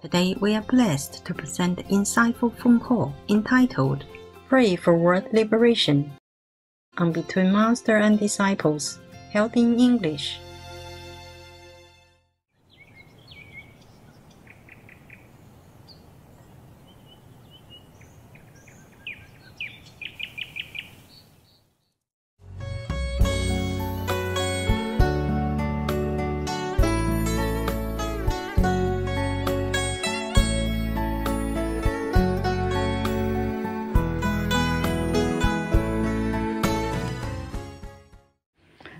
Today we are blessed to present an insightful phone call entitled Pray for World Liberation on Between Master and Disciples, held in English.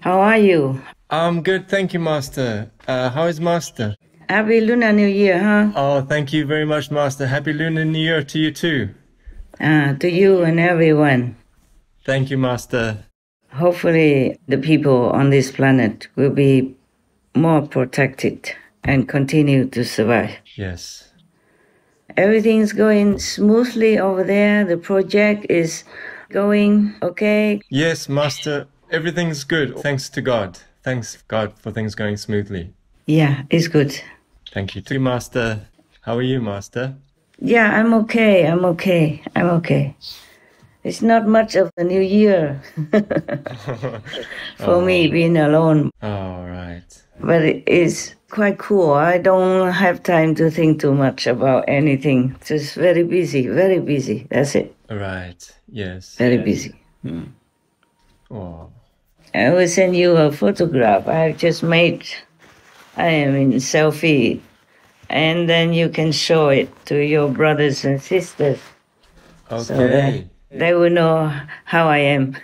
How are you? I'm good, thank you, Master. How is Master? Happy Lunar New Year, huh? Oh, thank you very much, Master. Happy Lunar New Year to you too. To you and everyone. Thank you, Master. Hopefully the people on this planet will be more protected and continue to survive. Yes. Everything's going smoothly over there. The project is going okay. Yes, Master. Everything's good. Thanks to God. Thanks, God, for things going smoothly. Yeah, it's good. Thank you too, Master. How are you, Master? Yeah, I'm okay. It's not much of the new year for me being alone. All right. But it is quite cool. I don't have time to think too much about anything. Just very busy. That's it. Right. Yes. Very busy. Oh. I will send you a photograph I just made. I am in selfie. And then you can show it to your brothers and sisters. Okay. So they will know how I am.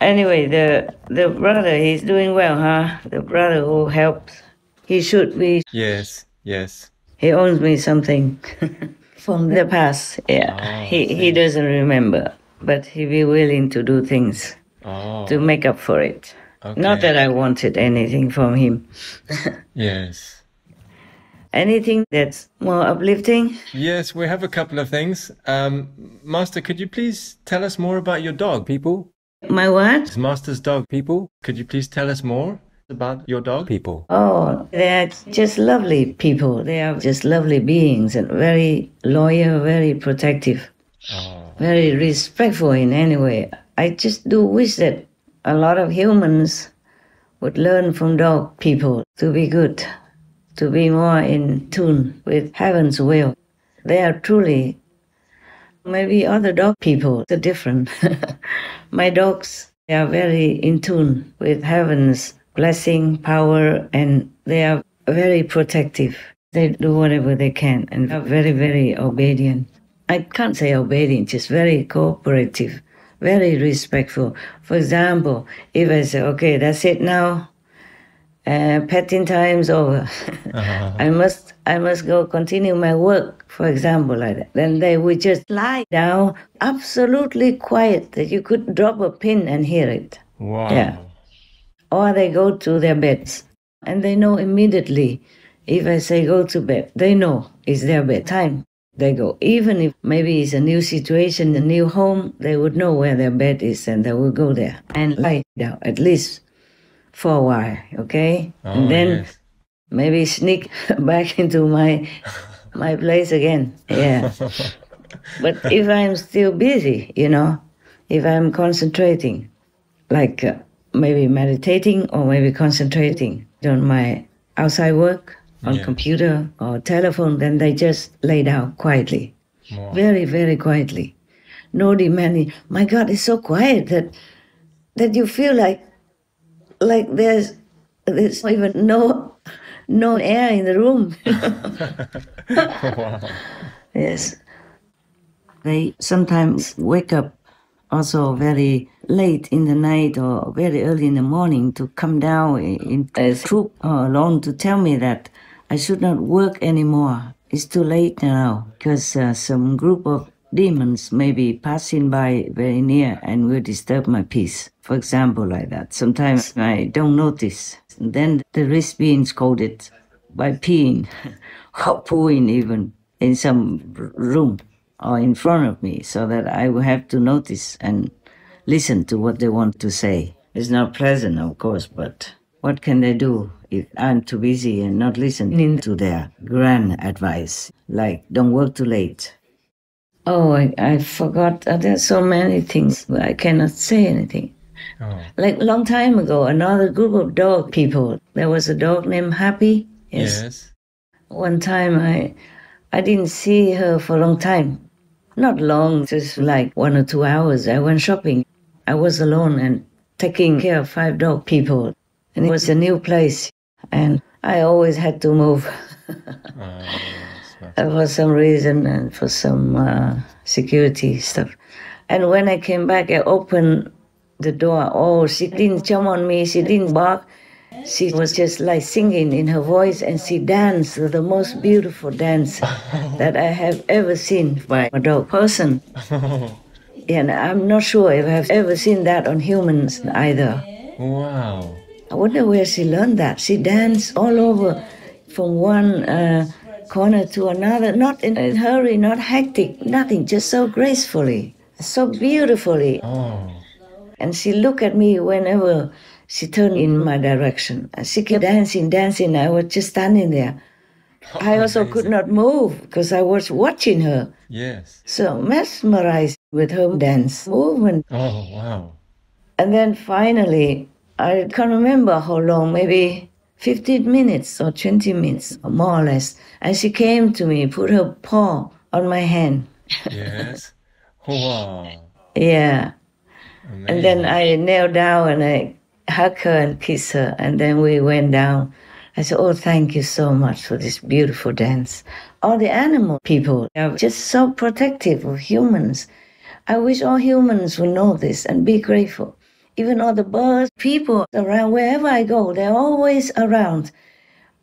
Anyway, the brother, he's doing well, huh? The brother who helped, he should be. Yes. He owes me something from the past. Yeah, Oh, he doesn't remember, but he be willing to do things to make up for it. Okay. Not that I wanted anything from him. Yes. Anything that's more uplifting? Yes, we have a couple of things. Master, could you please tell us more about your dog, people? My what? Master's dog, people. Could you please tell us more about your dog, people? Oh, they are just lovely people. They are just lovely beings and very loyal, very protective, very respectful in any way. I just do wish that a lot of humans would learn from dog people to be good, to be more in tune with heaven's will. They are truly, maybe other dog people are different. My dogs, they are very in tune with heaven's blessing, power, and they are very protective. They do whatever they can and are very, very obedient. I can't say obedient, just very cooperative, very respectful. For example, if I say, okay, that's it now, petting time's over. I must go continue my work, for example, like that. Then they would just lie down, absolutely quiet, that you could drop a pin and hear it. Wow. Yeah. Or they go to their beds, and they know immediately. If I say go to bed, they know it's their bedtime. They go. Even if maybe it's a new situation, a new home, they would know where their bed is, and they will go there and lie down, at least for a while, okay? And then maybe sneak back into my place again. Yeah. But if I'm still busy, if I'm concentrating, like maybe meditating or maybe concentrating on my outside work, on computer or telephone, then they just lay down quietly. Wow. Very, very quietly. No demanding. My God, it's so quiet that you feel like there's even no air in the room. Wow. Yes. They sometimes wake up also very late in the night or very early in the morning to come down in a troop or alone to tell me that I should not work anymore. It's too late now because some group of demons may be passing by very near and will disturb my peace. For example, like that. Sometimes I don't notice. And then the risk being scolded by peeing or pooing even in some room or in front of me, so that I will have to notice and listen to what they want to say. It's not pleasant, of course, but what can they do? if I'm too busy and not listening to their grand advice, like don't work too late. Oh, I forgot. There's so many things, but I cannot say anything. Oh. Like a long time ago, another group of dog people, there was a dog named Happy. Yes. One time I didn't see her for a long time. Not long, just like 1 or 2 hours. I went shopping. I was alone and taking care of 5 dog people. And it was a new place. And I always had to move for some reason and for some security stuff. And when I came back, I opened the door. Oh, she didn't jump on me. She didn't bark. She was just like singing in her voice, and she danced the most beautiful dance that I have ever seen by a dog person. And I'm not sure if I've ever seen that on humans either. Wow. I wonder where she learned that. She danced all over from one corner to another, not in a hurry, not hectic, nothing, just so gracefully, so beautifully. Oh. And she looked at me whenever she turned in my direction. And she kept dancing, dancing. I was just standing there. I also could not move because I was watching her. Yes. So mesmerized with her dance movement. Oh, wow. And then finally, I can't remember how long, maybe 15 minutes or 20 minutes, or more or less. And she came to me, put her paw on my hand. Yes. Wow. Yeah. Amazing. And then I knelt down and I hugged her and kissed her. And then we went down. I said, oh, thank you so much for this beautiful dance. All the animal people are just so protective of humans. I wish all humans would know this and be grateful. Even all the birds, people around, wherever I go, they're always around.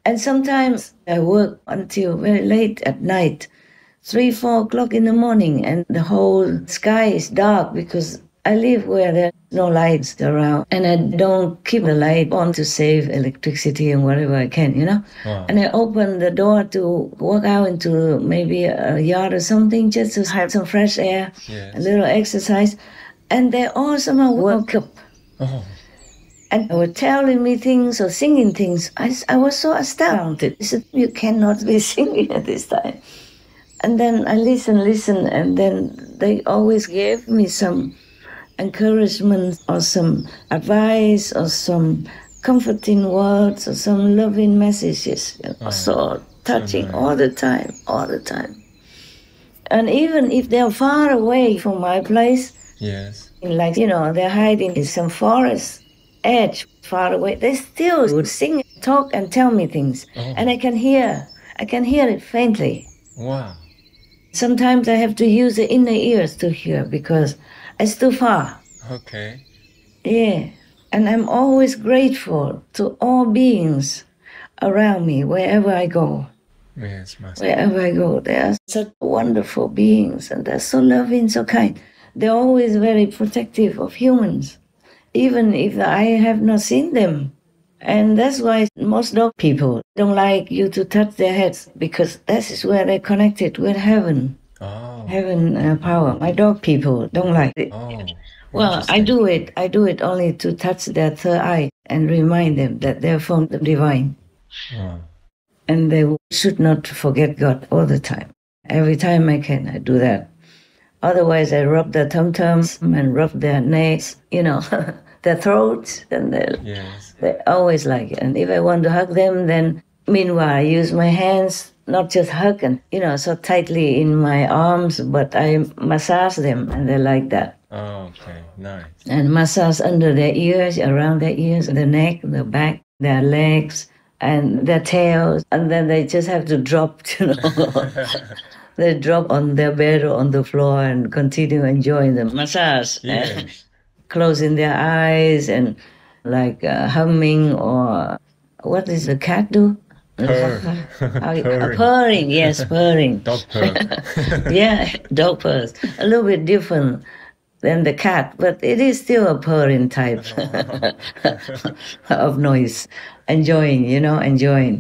And sometimes I work until very late at night, 3, 4 o'clock in the morning, and the whole sky is dark because I live where there's no lights around, and I don't keep the light on to save electricity and whatever I can, you know? Wow. And I open the door to walk out into maybe a yard or something just to have some fresh air, Yes. a little exercise. And they all somehow woke up. Oh. And they were telling me things or singing things. I was so astounded. I said, you cannot be singing at this time. And then I listen, and then they always gave me some encouragement or some advice or some comforting words or some loving messages. So touching all the time. And even if they're far away from my place, Yes. like, you know, they're hiding in some forest edge far away, they still would sing, talk, and tell me things. Oh. And I can hear it faintly. Wow. Sometimes I have to use the inner ears to hear because it's too far. Okay. Yeah. And I'm always grateful to all beings around me, wherever I go. Yes, Master. Wherever I go, they are such wonderful beings and they're so loving, so kind. They're always very protective of humans, even if I have not seen them. And that's why most dog people don't like you to touch their heads, because that is where they're connected with heaven. Oh. Heaven power. My dog people don't like it. Oh. Well, I do it. I do it only to touch their third eye and remind them that they're from the divine. Wow. And they should not forget God all the time. Every time I can, I do that. Otherwise, I rub their tum-tums and rub their necks, you know, their throats, and Yes. they always like it. And if I want to hug them, then meanwhile, I use my hands, not just hug and, you know, so tightly in my arms, but I massage them, and they like that. Oh, okay. Nice. And massage under their ears, around their ears, the neck, the back, their legs, and their tails. And then they just have to drop, you know. They drop on their bed or on the floor and continue enjoying the massage. Yes. Closing their eyes and like humming, or what does the cat do? Purr. Purring. Purring, yes, purring. Dog purr. Yeah, dog purrs. A little bit different. than the cat, but it is still a purring type of noise. Enjoying.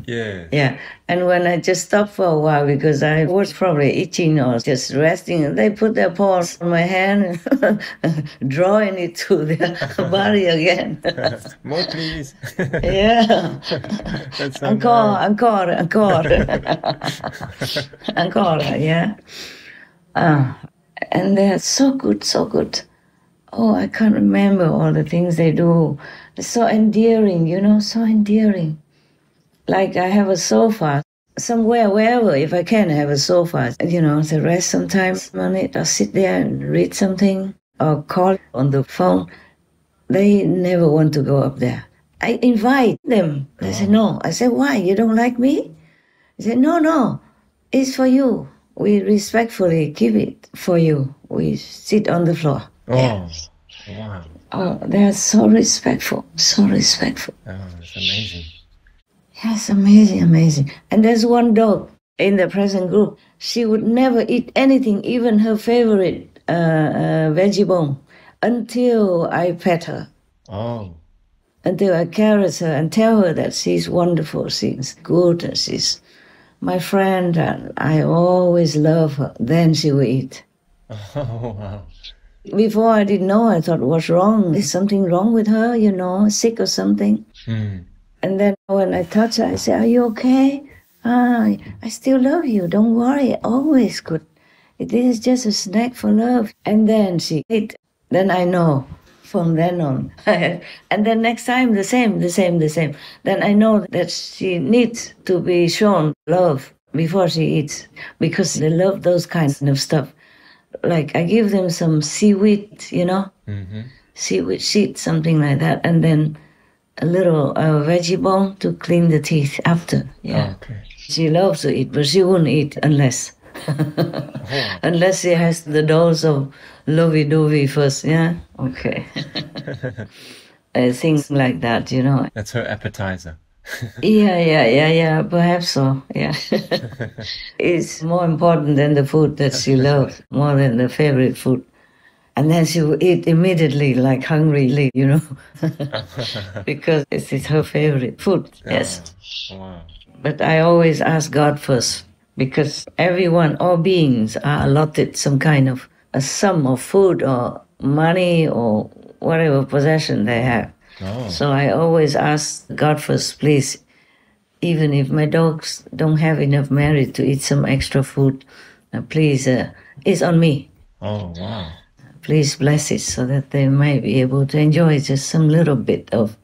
Yeah. Yeah. And when I just stopped for a while because I was probably itching or just resting, they put their paws on my hand, drawing it to their body again. More, please. Yeah. That's so Encore, nice. encore, encore. Encore, yeah. And they're so good, so good. Oh, I can't remember all the things they do. They're so endearing, so endearing. Like I have a sofa somewhere, wherever, if I can have a sofa, to rest sometimes on it, or sit there and read something or call on the phone. They never want to go up there. I invite them. They say, no. I say, why? You don't like me? They say, no, it's for you. We respectfully give it for you. We sit on the floor. Oh, Yeah. wow. Oh, they're so respectful, so respectful. Oh, that's amazing. Yes, amazing. And there's one dog in the present group. She would never eat anything, even her favorite veggie bone, until I pet her. Oh. Until I caress her and tell her that she's wonderful, she's good, and she's my friend, and I always love her. Then she will eat. Oh, wow. Before I didn't know, I thought, what's wrong? Is something wrong with her, sick or something? And then when I touch her, I say, are you okay? I still love you. Don't worry. Always good. It is just a snack for love. And then she ate. Then I know from then on. And then next time, the same. Then I know that she needs to be shown love before she eats, because they love those kinds of stuff. Like I give them some seaweed, Mm-hmm. seaweed sheet, something like that. And then a little veggie bone to clean the teeth after. Yeah. Okay. She loves to eat, but she won't eat unless unless she has the dose of lovey-dovey first. Yeah. Okay. Things like that, That's her appetizer. Yeah. Perhaps so. Yeah. It's more important than the food that she loves, more than the favorite food. And then she will eat immediately, like hungrily, because it's her favorite food. Yes. Oh, wow. But I always ask God first, because everyone, all beings are allotted some kind of a sum of food or money or whatever possession they have. Oh. So I always ask God first, please, even if my dogs don't have enough merit to eat some extra food, please, it's on me. Oh, wow. Please bless it so that they might be able to enjoy just some little bit of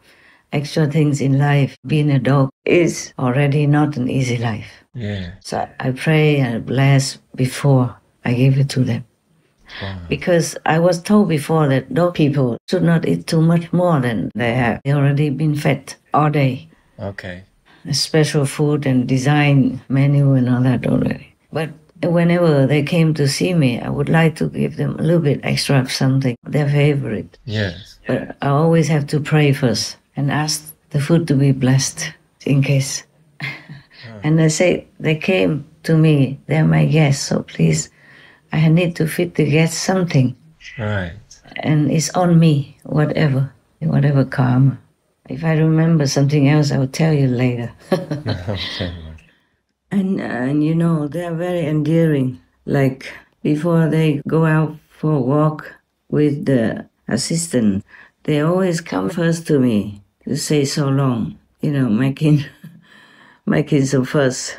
extra things in life. Being a dog is already not an easy life. Yeah. So I pray and bless before I give it to them. Wow. Because I was told before that dog people should not eat too much more than they have. They already been fed all day. Okay. Special food and design menu and all that already. But whenever they came to see me, I would like to give them a little bit extra of something, their favorite. Yes. But I always have to pray first and ask the food to be blessed in case. And they came to me, they're my guests, so please, I need to feed the guests something. Right. And it's on me, whatever karma. If I remember something else, I will tell you later. Okay. And they're very endearing. Like before they go out for a walk with the assistant, they always come first to me to say so long, making some fuss,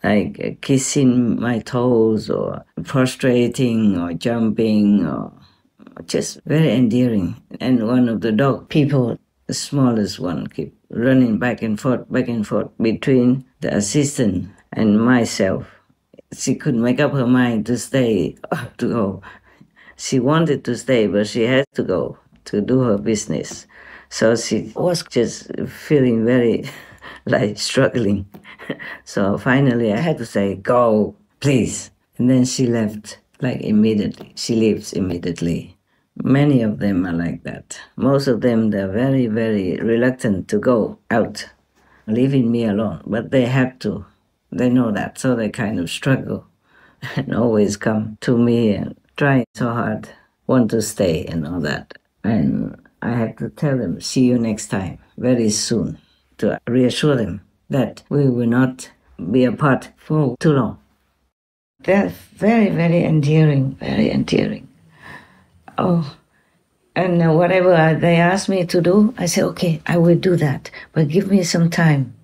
like kissing my toes or prostrating or jumping or just very endearing. And one of the dog people, the smallest one, keep running back and forth between the assistant and myself. She couldn't make up her mind to stay or to go. She wanted to stay, but she had to go to do her business. So she was just feeling very like struggling. So finally I had to say, go, please. And then she left like immediately. She leaves immediately. Many of them are like that. Most of them, they're very, very reluctant to go out, leaving me alone. But they have to. They know that, so they kind of struggle and always come to me and try so hard want to stay and all that. And I have to tell them, see you next time, very soon, to reassure them that we will not be apart for too long. They're very, very endearing, very endearing. Oh, and whatever they ask me to do, I say, okay, I will do that, but give me some time,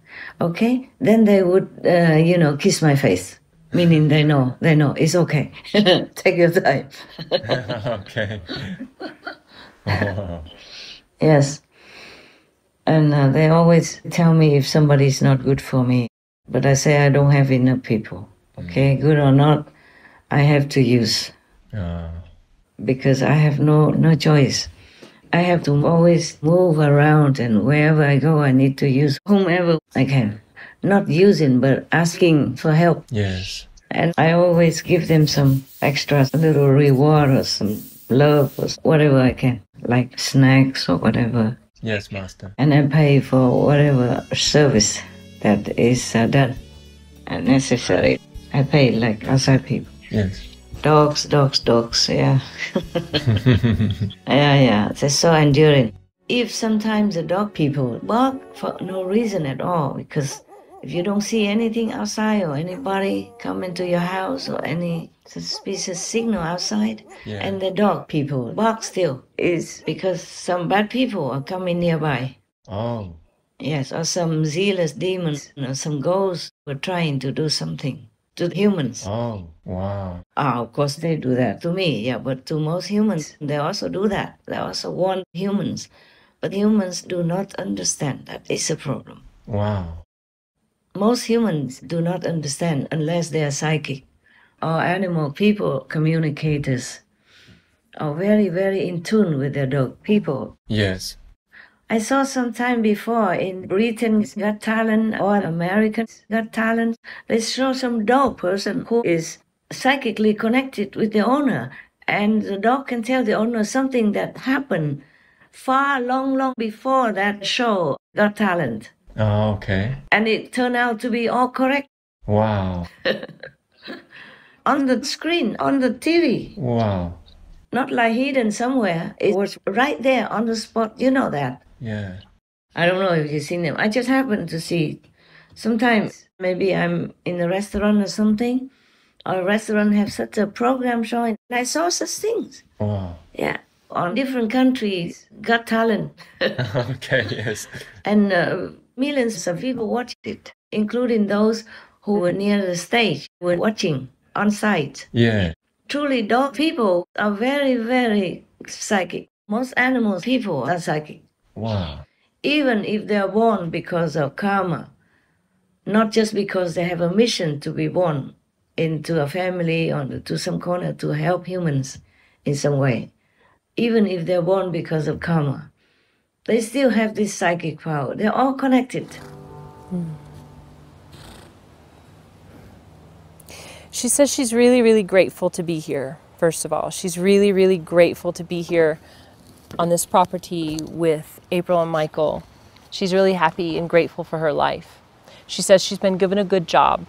okay? Then they would, kiss my face, meaning they know, it's okay. Take your time. Okay. Wow. Yes. And they always tell me if somebody's not good for me. But I say I don't have enough people. Okay, good or not, I have to use. Because I have no choice. I have to always move around, and wherever I go, I need to use whomever I can. Not using, but asking for help. Yes. And I always give them some extra little reward or some love or whatever I can, like snacks or whatever. Yes, Master. And I pay for whatever service that is done and necessary. I pay like outside people. Yes. Dogs, yeah. Yeah, they're so enduring. If sometimes the dog people bark for no reason at all, because if you don't see anything outside or anybody come into your house or any suspicious signal outside, and the dog people bark still, is because some bad people are coming nearby. Oh. Yes, or some zealous demons, some ghosts were trying to do something to humans. Oh, wow. Of course they do that to me, yeah, but to most humans, they also do that. They also warn humans. But humans do not understand that it's a problem. Wow. Most humans do not understand unless they are psychic. Or animal people, communicators, are very, very in tune with their dog people. Yes. I saw some time before in Britain's Got Talent or American's Got Talent, they show some dog person who is psychically connected with the owner, and the dog can tell the owner something that happened far long before that show Got Talent. Oh, okay. And it turned out to be all correct. Wow. On the screen, on the TV. Wow. Not like hidden somewhere. It was right there on the spot. You know that. Yeah. I don't know if you've seen them. I just happened to see it. Sometimes maybe I'm in a restaurant or something, or a restaurant have such a program showing. I saw such things. Wow. Yeah. On different countries, Got Talent. Okay, yes. And millions of people watched it, including those who were near the stage, were watching on site. Yeah. Truly, dog people are very, very psychic. Most animals people are psychic. Wow. Even if they are born because of karma, not just because they have a mission to be born into a family or to some corner to help humans in some way. Even if they're born because of karma, they still have this psychic power. They're all connected. She says she's really, really grateful to be here, first of all. She's really, really grateful to be here on this property with April and Michael. She's really happy and grateful for her life. She says she's been given a good job.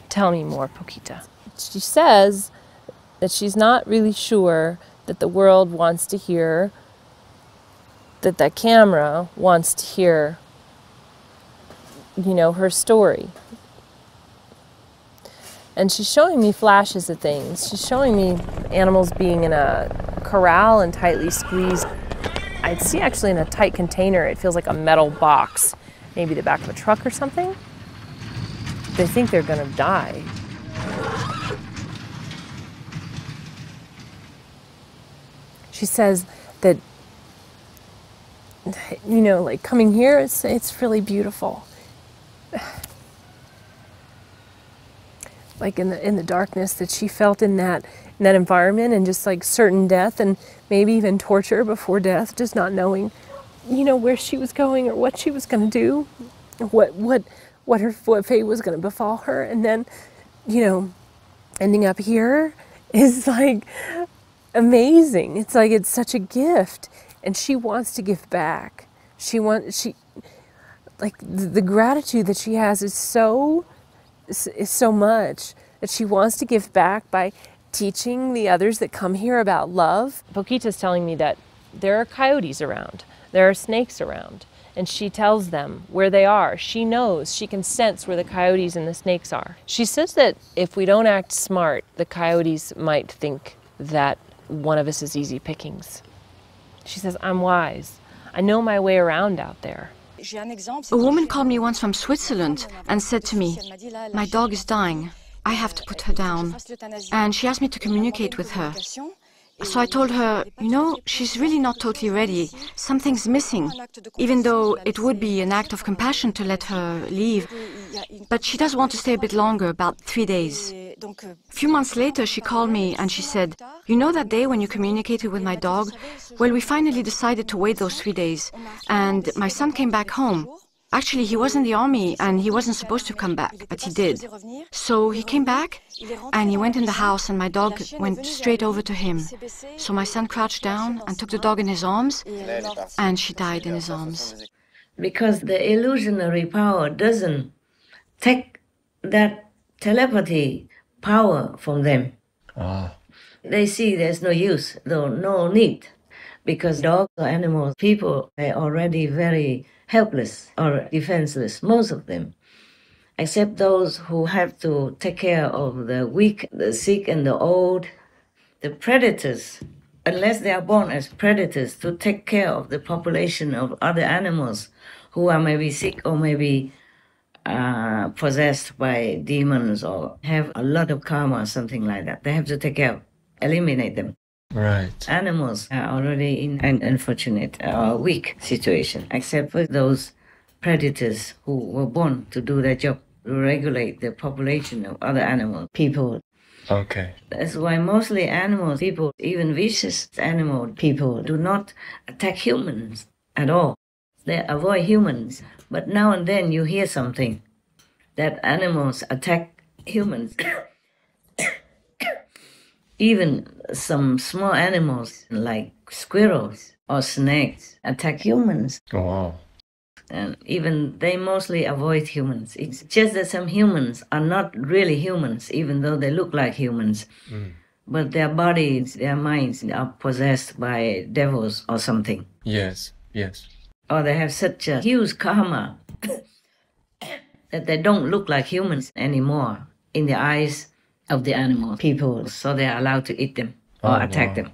Tell me more, Poquita. She says that she's not really sure that the world wants to hear, that camera wants to hear, her story. And she's showing me flashes of things. She's showing me animals being in a corral and tightly squeezed. I'd see actually in a tight container. It feels like a metal box, maybe the back of a truck or something. They think they're gonna die. She says that, like coming here, it's really beautiful. Like in the darkness that she felt in that environment, and just like certain death and maybe even torture before death, just not knowing, where she was going or what she was going to do, what fate was going to befall her, and then, ending up here is like amazing. It's like it's such a gift, and she wants to give back. The gratitude that she has is so much that she wants to give back by teaching the others that come here about love. Poquita's telling me that there are coyotes around, there are snakes around, and she tells them where they are. She knows, she can sense where the coyotes and the snakes are. She says that if we don't act smart, the coyotes might think that one of us is easy pickings. She says, I'm wise. I know my way around out there. A woman called me once from Switzerland and said to me, my dog is dying. I have to put her down. And she asked me to communicate with her. So I told her, you know, she's really not totally ready. Something's missing, even though it would be an act of compassion to let her leave. But she does want to stay a bit longer, about 3 days. A few months later, she called me and she said, you know that day when you communicated with my dog? Well, we finally decided to wait those 3 days. And my son came back home. Actually, he was in the army and he wasn't supposed to come back, but he did. So he came back and he went in the house and my dog went straight over to him. So my son crouched down and took the dog in his arms and she died in his arms. Because the illusionary power doesn't take that telepathy power from them. They see there's no use, though no need. Because dogs or animals, people are already very helpless or defenseless, most of them, except those who have to take care of the weak, the sick, and the old. The predators, unless they are born as predators to take care of the population of other animals who are maybe sick or maybe possessed by demons or have a lot of karma or something like that, they have to take care of, eliminate them. Right. Animals are already in an unfortunate or weak situation, except for those predators who were born to do their job, to regulate the population of other animal people. Okay. That's why mostly animal people, even vicious animal people, do not attack humans at all. They avoid humans. But now and then you hear something that animals attack humans. Even some small animals like squirrels or snakes attack humans. Oh, wow. And even they mostly avoid humans. It's just that some humans are not really humans, even though they look like humans. But their bodies, their minds are possessed by devils or something. Yes, yes. Or they have such a huge karma that they don't look like humans anymore in the eyes of the animal people, so they are allowed to eat them or attack them.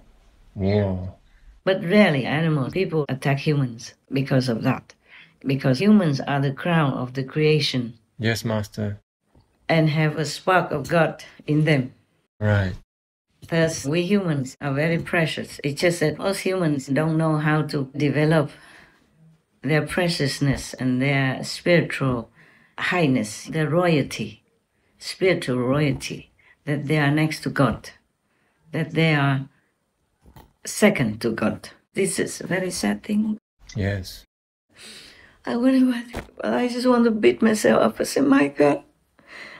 Wow. But rarely animal people attack humans because of that. Because humans are the crown of the creation. Yes, Master. And have a spark of God in them. Right. Thus, we humans are very precious. It's just that most humans don't know how to develop their preciousness and their spiritual highness, their royalty, spiritual royalty, that they are next to God, that they are second to God. This is a very sad thing. Yes. I just want to beat myself up. I say, my God,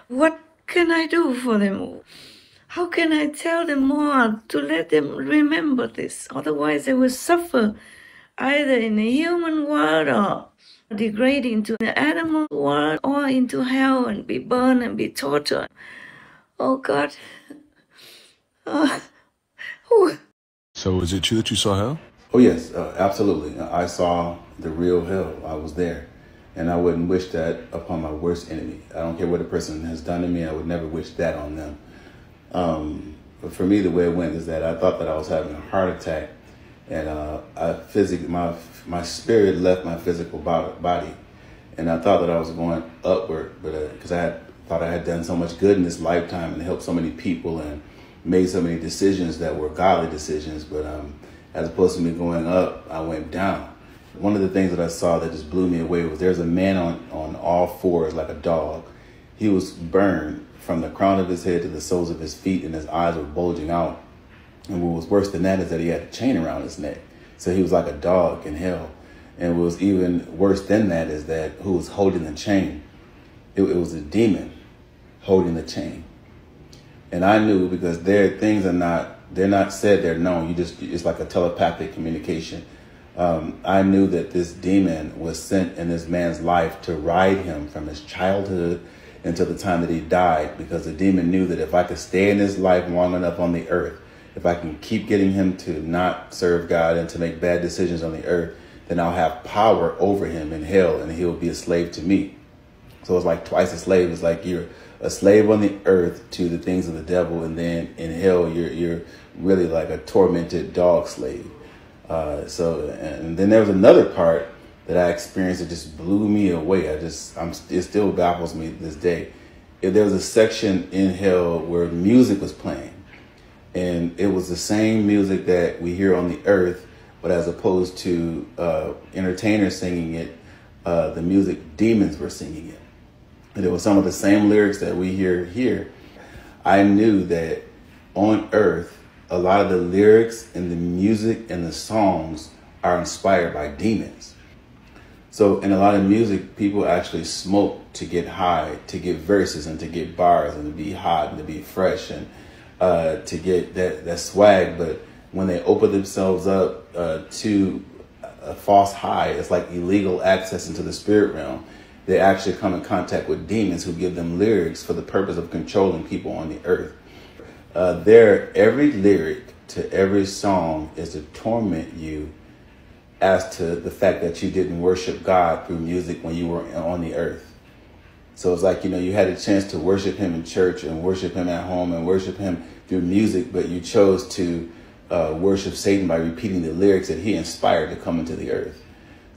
what can I do for them? How can I tell them more to let them remember this? Otherwise they will suffer either in the human world or degrade into the animal world or into hell and be burned and be tortured. Oh God. So is it true that you saw hell? Oh yes, absolutely. I saw the real hell. I was there. And I wouldn't wish that upon my worst enemy. I don't care what a person has done to me, I would never wish that on them. But for me, the way it went is that I thought that I was having a heart attack, and my spirit left my physical body, and I thought that I was going upward, but because I thought I had done so much good in this lifetime and helped so many people and made so many decisions that were godly decisions, but as opposed to me going up, I went down. One of the things that I saw that just blew me away was there's a man on all fours like a dog. He was burned from the crown of his head to the soles of his feet, and his eyes were bulging out. And what was worse than that is that he had a chain around his neck. So he was like a dog in hell. And what was even worse than that is that who was holding the chain? It was a demon holding the chain. And I knew, because they're not said, they're known. It's like a telepathic communication. I knew that this demon was sent in this man's life to ride him from his childhood until the time that he died, because the demon knew that if I could stay in his life long enough on the earth, if I can keep getting him to not serve God and to make bad decisions on the earth, then I'll have power over him in hell and he'll be a slave to me. So it's like twice a slave. It's like you're a slave on the earth to the things of the devil, and then in hell you're really like a tormented dog slave. And then there was another part that I experienced that just blew me away. It still baffles me to this day. There was a section in hell where music was playing, and it was the same music that we hear on the earth, but as opposed to entertainers singing it, the music demons were singing it. And it was some of the same lyrics that we hear here. I knew that on earth, a lot of the lyrics and the music and the songs are inspired by demons. So in a lot of music, people actually smoke to get high, to get verses and to get bars and to be hot and to be fresh and to get that swag. But when they open themselves up to a false high, it's like illegal access into the spirit realm. They actually come in contact with demons who give them lyrics for the purpose of controlling people on the earth. Every lyric to every song is to torment you as to the fact that you didn't worship God through music when you were on the earth. So it's like, you had a chance to worship him in church and worship him at home and worship him through music, but you chose to worship Satan by repeating the lyrics that he inspired to come into the earth.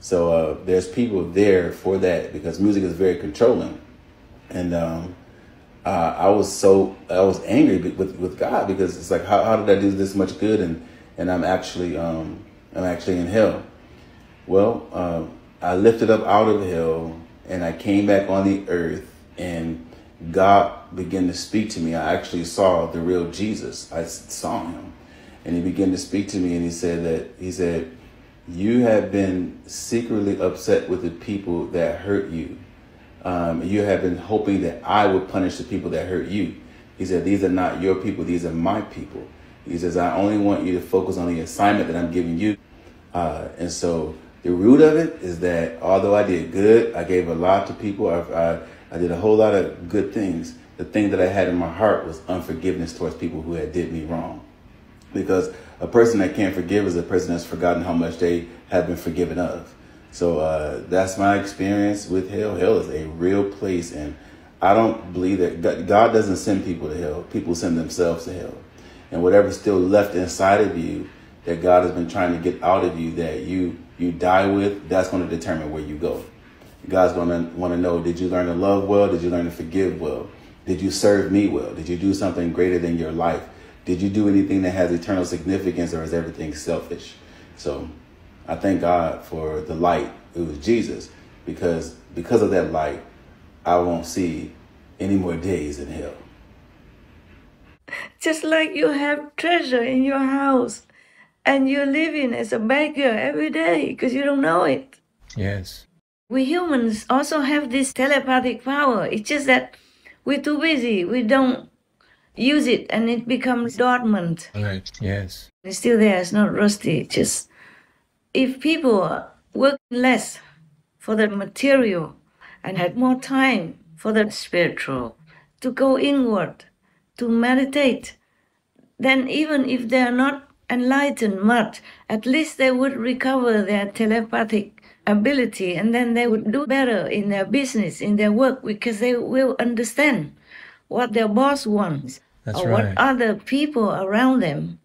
So there's people there for that, because music is very controlling. And I was angry with God, because it's like, how did I do this much good and I'm actually in hell? Well, I lifted up out of hell and I came back on the earth, and God began to speak to me. I actually saw the real Jesus. I saw him, and he began to speak to me, and he said, you have been secretly upset with the people that hurt you. You have been hoping that I would punish the people that hurt you. He said, these are not your people, these are my people. He says, I only want you to focus on the assignment that I'm giving you. And so the root of it is that although I did good, I gave a lot to people, I did a whole lot of good things. The thing that I had in my heart was unforgiveness towards people who had did me wrong. Because a person that can't forgive is a person that's forgotten how much they have been forgiven of. So that's my experience with hell. Hell is a real place, and I don't believe that God doesn't send people to hell. People send themselves to hell. And whatever's still left inside of you that God has been trying to get out of you, that you die with, that's going to determine where you go. God's going to want to know, did you learn to love well? Did you learn to forgive well? Did you serve me well? Did you do something greater than your life? Did you do anything that has eternal significance, or is everything selfish? So I thank God for the light. It was Jesus, because of that light, I won't see any more days in hell. Just like you have treasure in your house and you're living as a beggar every day because you don't know it. Yes. We humans also have this telepathic power. It's just that we're too busy. We don't use it, and it becomes dormant. Right. Yes. It's still there. It's not rusty. Just if people work less for the material and had more time for the spiritual, to go inward, to meditate, then even if they are not enlightened much, at least they would recover their telepathic ability, and then they would do better in their business, in their work, because they will understand what their boss wants. That's or right. what other people around them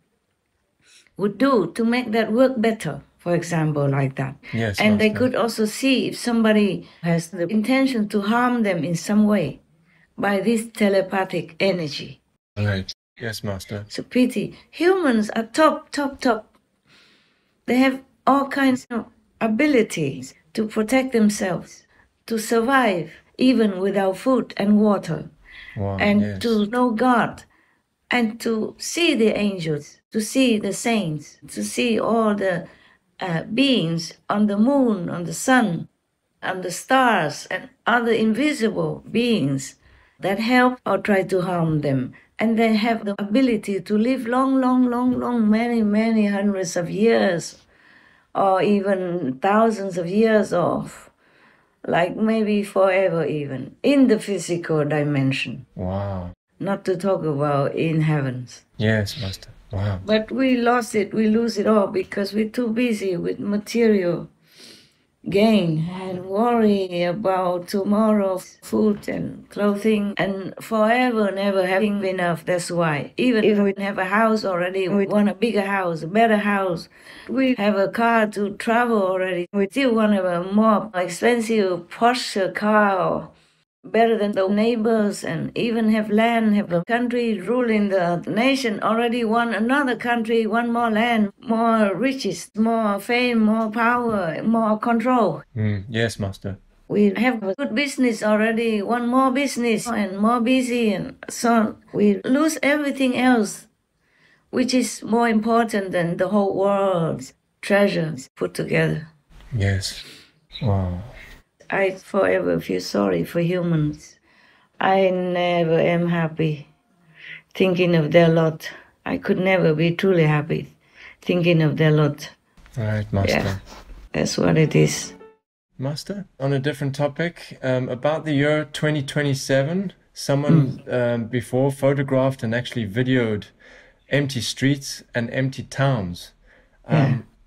would do to make that work better, for example, like that. Yes, and they Master. could also see if somebody has the intention to harm them in some way by this telepathic energy. Right. Yes, Master. So pity. Humans are top. They have all kinds of abilities to protect themselves, to survive even without food and water. Wow, and yes. to know God, and to see the angels, to see the saints, to see all the beings on the moon, on the sun, on the stars, and other invisible beings that help or try to harm them. And they have the ability to live long, many hundreds of years, or even thousands of years off. like maybe forever even, in the physical dimension. Wow. Not to talk about in heavens. Yes, Master. Wow. But we lost it, we lose it all because we're too busy with material gain and worry about tomorrow, food and clothing, and forever never having enough. That's why even if we have a house already, we want a bigger house, a better house. We have a car to travel already, we still want a more expensive Porsche car or better than the neighbors, and even have land, have a country ruling the nation, already want another country, want more land, more riches, more fame, more power, more control. Yes, Master. We have a good business already, want more business and more busy, and so we lose everything else, which is more important than the whole world's treasures put together. Yes. Wow. I forever feel sorry for humans. I never am happy thinking of their lot. I could never be truly happy thinking of their lot. Right, Master. Yeah, that's what it is. Master, on a different topic, about the year 2027, someone before photographed and actually videoed empty streets and empty towns.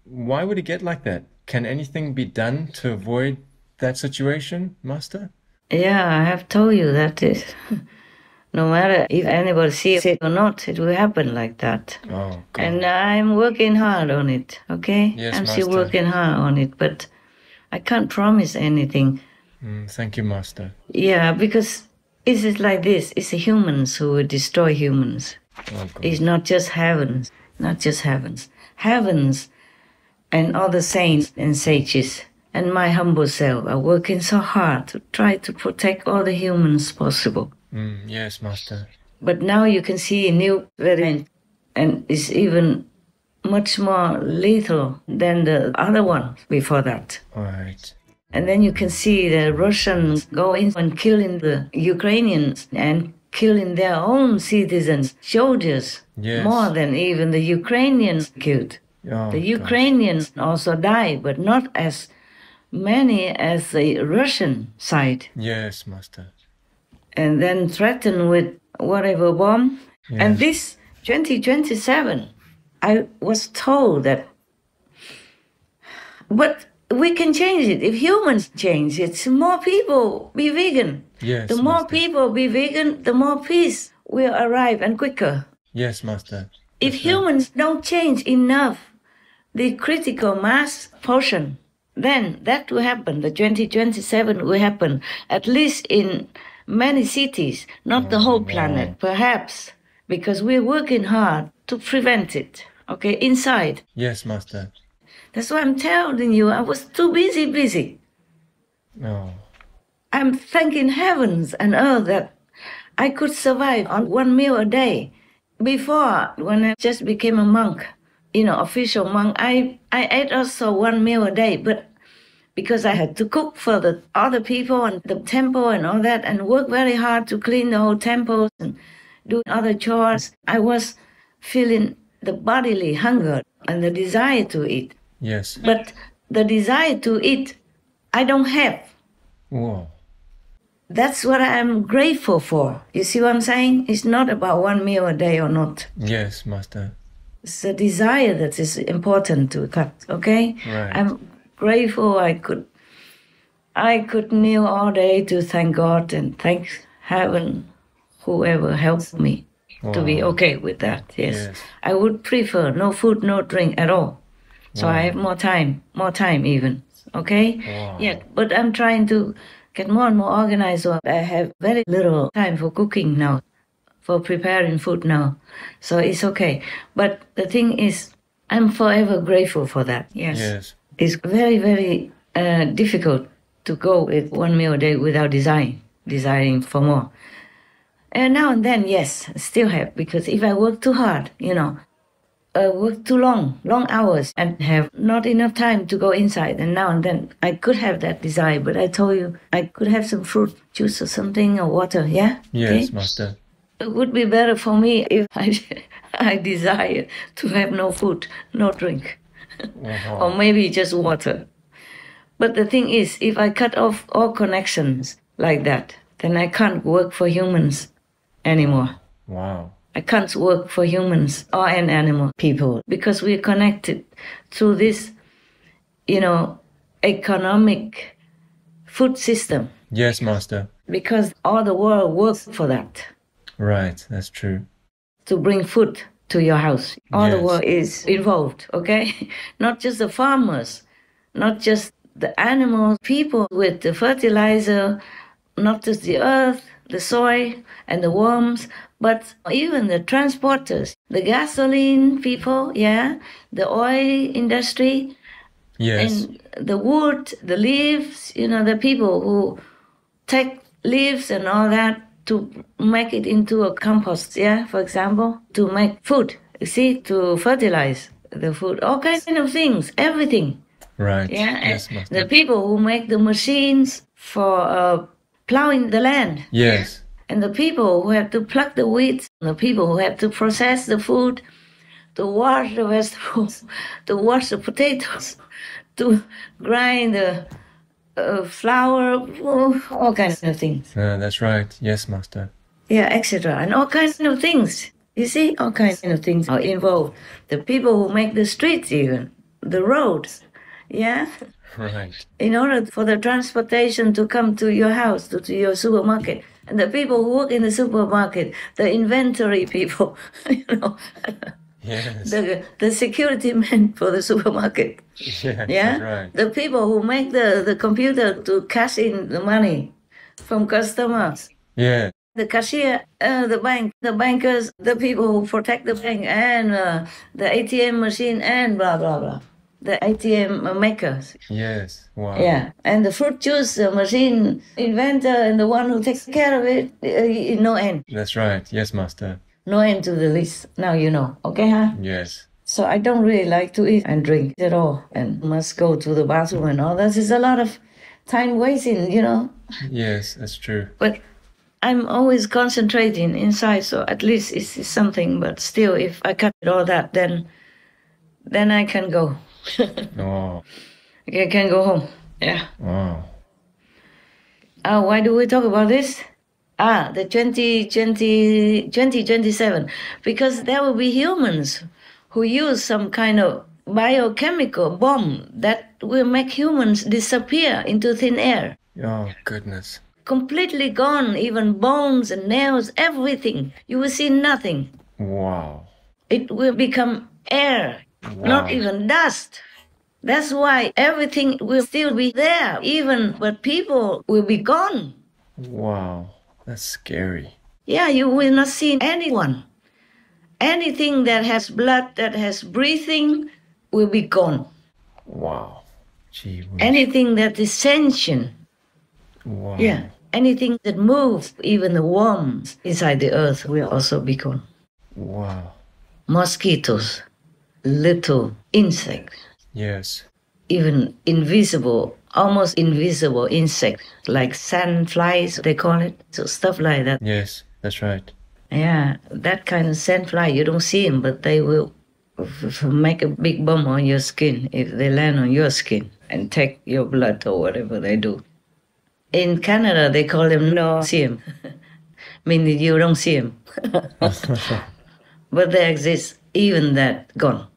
Why would it get like that? Can anything be done to avoid that situation, Master? Yeah, I have told you that is. No matter if anybody sees it or not, it will happen like that. Oh, God. And I'm working hard on it, okay? Yes, I'm still Master. working hard on it, but I can't promise anything. Thank you, Master. Yeah, because it's like this. It's the humans who will destroy humans. Oh, God. It's not just heavens, not just heavens. Heavens and all the saints and sages and my humble self are working so hard to try to protect all the humans possible. Yes, Master. But now you can see a new variant, and it's even much more lethal than the other one before that. All right. And then you can see the Russians go in and killing the Ukrainians and killing their own citizens, soldiers, Yes. more than even the Ukrainians killed. Oh, The gosh. Ukrainians also died, but not as many as the Russian side. Yes, Master. And then threatened with whatever bomb. Yes. And this 2027, I was told that, but we can change it. If humans change it, more people be vegan. Yes, The more Master. people be vegan, the more peace will arrive and quicker. Yes, Master. If That's right. humans don't change enough the critical mass portion, then that will happen. The 2027 will happen, at least in many cities, not the whole planet, perhaps, because we're working hard to prevent it, okay, inside. Yes, Master. That's why I'm telling you, I was too busy. No. I'm thanking heavens and earth that I could survive on one meal a day. Before, when I just became a monk, official monk, I ate also one meal a day, but because I had to cook for the other people and the temple and all that, and work very hard to clean the whole temple and do other chores, I was feeling the bodily hunger and the desire to eat. Yes. But the desire to eat, I don't have. Whoa. That's what I'm grateful for. You see what I'm saying? It's not about one meal a day or not. Yes, Master. It's the desire that is important to cut, okay? Right. I'm grateful I could kneel all day to thank God and thank heaven, whoever helped me to be Wow. okay with that, yes. Yes. I would prefer no food, no drink at all. So Wow. I have more time even, okay? Wow. Yeah, but I'm trying to get more and more organized, so I have very little time for cooking now, for preparing food now. So it's okay. But the thing is, I'm forever grateful for that, yes. Yes. It's very difficult to go with one meal a day without desiring for more. And now and then, yes, still have, because if I work too hard, work too long hours and have not enough time to go inside, and now and then I could have that desire, but I told you I could have some fruit juice or something or water, yeah? Yes, Okay? Master. It would be better for me if I desire to have no food, no drink. Wow. Or maybe just water. But the thing is, if I cut off all connections like that, then I can't work for humans anymore. Wow. I can't work for humans or an animal people because we're connected through this, economic food system. Yes, Master. Because all the world works for that. Right, that's true. To bring food to your house. All the Yes. world is involved, okay? Not just the farmers, not just the animals, people with the fertilizer, not just the earth, the soil, and the worms, but even the transporters, the gasoline people, the oil industry, Yes. and the wood, the leaves, the people who take leaves and all that to make it into a compost, for example, to make food, to fertilize the food, all kinds of things, everything. Right. Yes, Master. the people who make the machines for plowing the land. Yes. And the people who have to pluck the weeds, the people who have to process the food, to wash the vegetables, to wash the potatoes, to grind the flour, all kinds of things. That's right. Yes, Master. Etc. And all kinds of things. You see, all kinds of things are involved. The people who make the streets even, the roads, Right. in order for the transportation to come to your house, to your supermarket. And the people who work in the supermarket, the inventory people, Yes. the security men for the supermarket. Yes, that's right. The people who make the computer to cash in the money from customers. Yeah. The cashier, the bank, the bankers, the people who protect the bank, and the ATM machine, and blah, blah, blah. The ATM makers. Yes. Wow. Yeah, and the fruit juice machine inventor and the one who takes care of it, no end. That's right. Yes, Master. No end to the list. Now you know. Okay, huh? Yes. So I don't really like to eat and drink at all and must go to the bathroom and all that. It's a lot of time wasting, Yes, that's true. But I'm always concentrating inside, so at least it's something. But still, if I cut all that, then I can go. Oh. I can go home. Yeah. Wow. Why do we talk about this? The 2027. Because there will be humans who use some kind of biochemical bomb that will make humans disappear into thin air. Oh, goodness. Completely gone, even bones and nails, everything. You will see nothing. Wow. It will become air, not even dust. That's why everything will still be there, but people will be gone. Wow. That's scary. Yeah, you will not see anyone. Anything that has blood, that has breathing, will be gone. Wow. Gee whiz. Anything that is sentient. Wow. Yeah. Anything that moves, even the worms inside the earth, will also be gone. Wow. Mosquitoes, little insects. Yes. Even invisible, almost invisible insects, like sandflies, they call it. So stuff like that. Yes, that's right. Yeah, that kind of sandfly, you don't see them, but they will make a big bump on your skin if they land on your skin and take your blood or whatever they do. In Canada, they call them no see 'em, meaning you don't see them. But they exist, even that, gone.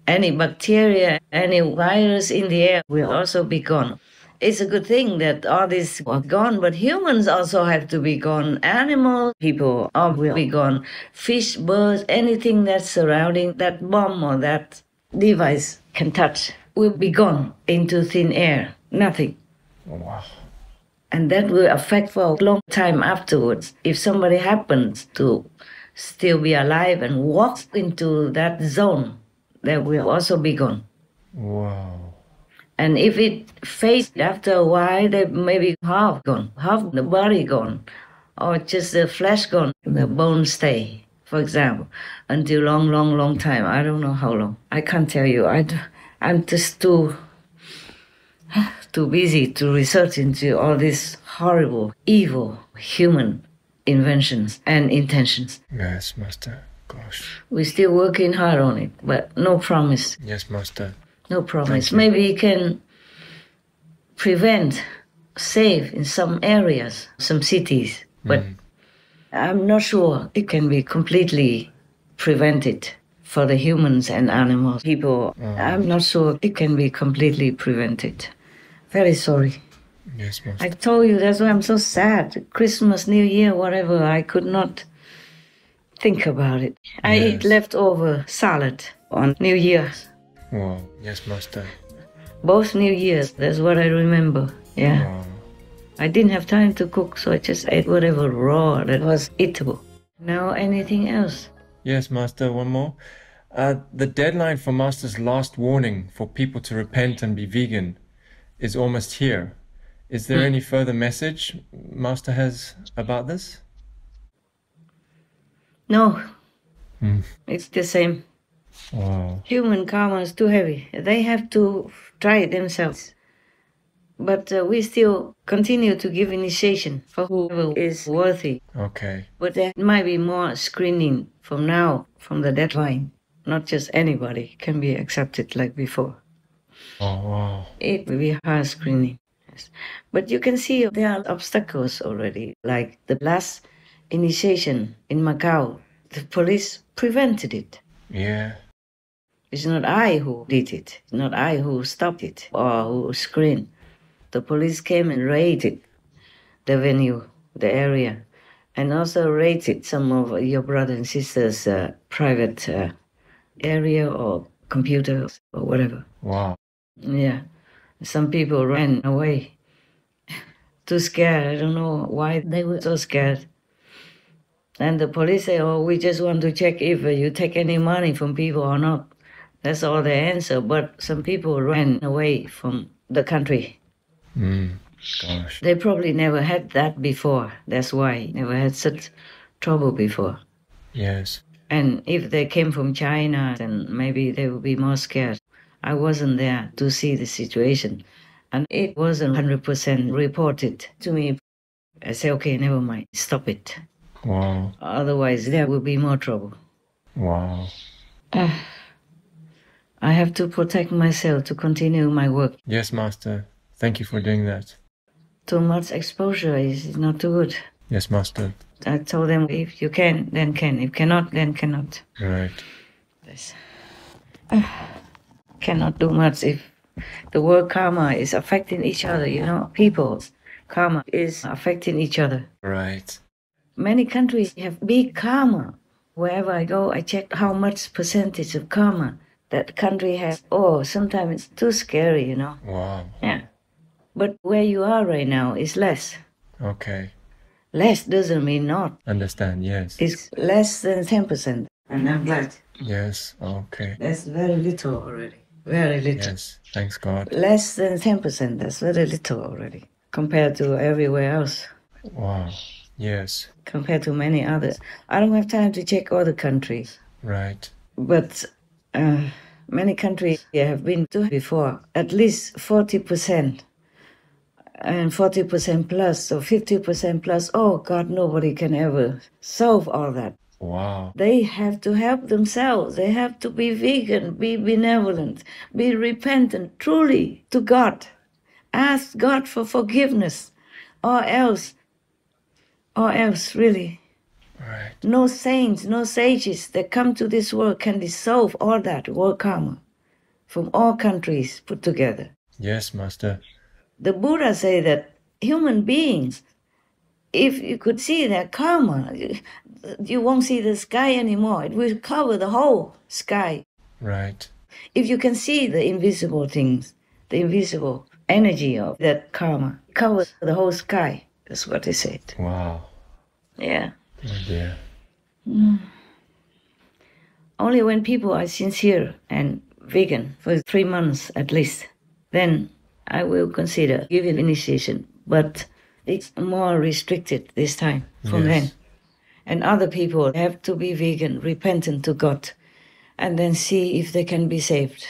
Any bacteria, any virus in the air will also be gone. It's a good thing that all this are gone, but humans also have to be gone. Animals, people all will be gone. Fish, birds, anything that's surrounding that bomb or that device can touch will be gone into thin air. Nothing. Wow. And that will affect for a long time afterwards. If somebody happens to still be alive and walks into that zone, that will also be gone. Wow. And if it fades after a while, they may be half gone, half the body gone, or just the flesh gone, the bones stay, for example, until long time. I don't know how long. I can't tell you. I'm just too busy to research into all these horrible, evil human inventions and intentions. Yes, Master. Gosh. We're still working hard on it, but no promise. Yes, Master. No promise. Maybe you can prevent, save in some areas, some cities, but I'm not sure it can be completely prevented for the humans and animals. People, I'm not sure it can be completely prevented. Very sorry. Yes, Master. I told you, that's why I'm so sad. Christmas, New Year, whatever, I could not think about it. I eat leftover salad on New Year's. Wow. Yes, Master. Both New Years, that's what I remember. Yeah. Wow. I didn't have time to cook, so I just ate whatever raw that was eatable. Now anything else? Yes, Master, one more. The deadline for Master's last warning for people to repent and be vegan is almost here. Is there any further message Master has about this? No. It's the same. Wow. Human karma is too heavy. They have to try it themselves. But we still continue to give initiation for whoever is worthy. Okay. But there might be more screening from now, from the deadline. Not just anybody can be accepted like before. Oh, wow. It will be hard screening. Yes. But you can see there are obstacles already, like the last initiation in Macau. The police prevented it. Yeah. It's not I who did it. It's not I who stopped it or who screened. The police came and raided the venue, the area, and also raided some of your brothers and sisters' private area or computers or whatever. Wow. Yeah. Some people ran away. Too scared. I don't know why they were so scared. And the police say, oh, we just want to check if you take any money from people or not. That's all they answer. But some people ran away from the country. Gosh. They probably never had that before. That's why never had such trouble before. Yes. And if they came from China, then maybe they would be more scared. I wasn't there to see the situation. And it wasn't 100% reported to me. I say, okay, never mind, stop it. Wow. Otherwise, there will be more trouble. Wow. I have to protect myself to continue my work. Yes, Master. Thank you for doing that. Too much exposure is not too good. Yes, Master. I told them, if you can, then can. If cannot, then cannot. Right. Yes. Cannot do much if the word karma is affecting each other, you know. People's karma is affecting each other. Right. Many countries have big karma. Wherever I go, I check how much percentage of karma that country has. Oh, sometimes it's too scary, you know. Wow. Yeah. But where you are right now is less. Okay. Less doesn't mean not. Understand, yes. It's less than 10%. And I'm glad. Yes, okay. That's very little already. Very little. Yes, thanks God. Less than 10%. That's very little already. Compared to everywhere else. Wow. Yes. Compared to many others. I don't have time to check all the countries. Right. But many countries have been to before. At least 40%. And 40% plus, or 50% plus. Oh God, nobody can ever solve all that. Wow. They have to help themselves. They have to be vegan, be benevolent, be repentant truly to God. Ask God for forgiveness, or else, really. Right. No saints, no sages that come to this world can dissolve all that world karma from all countries put together. Yes, Master. The Buddha say that human beings, if you could see their karma, you won't see the sky anymore. It will cover the whole sky. Right. If you can see the invisible things, the invisible energy of that karma covers the whole sky. That's what they said. Wow. Yeah. Oh dear. Only when people are sincere and vegan for 3 months at least, then I will consider giving initiation. But it's more restricted this time from then. And other people have to be vegan, repentant to God, and then see if they can be saved.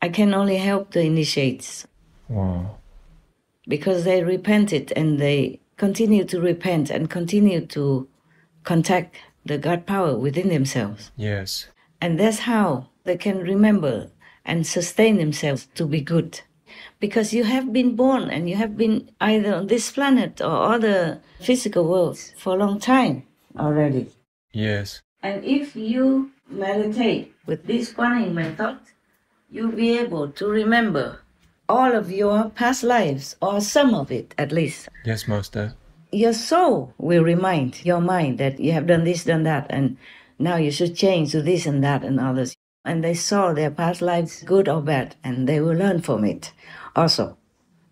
I can only help the initiates. Wow. Because they repented and they continue to repent and continue to contact the God power within themselves. Yes. And that's how they can remember and sustain themselves to be good. Because you have been born and you have been either on this planet or other physical worlds for a long time already. Yes. And if you meditate with this Guanyin method, you'll be able to remember all of your past lives, or some of it at least. Yes, Master. Your soul will remind your mind that you have done this, done that, and now you should change to this and that and others. And they saw their past lives, good or bad, and they will learn from it also.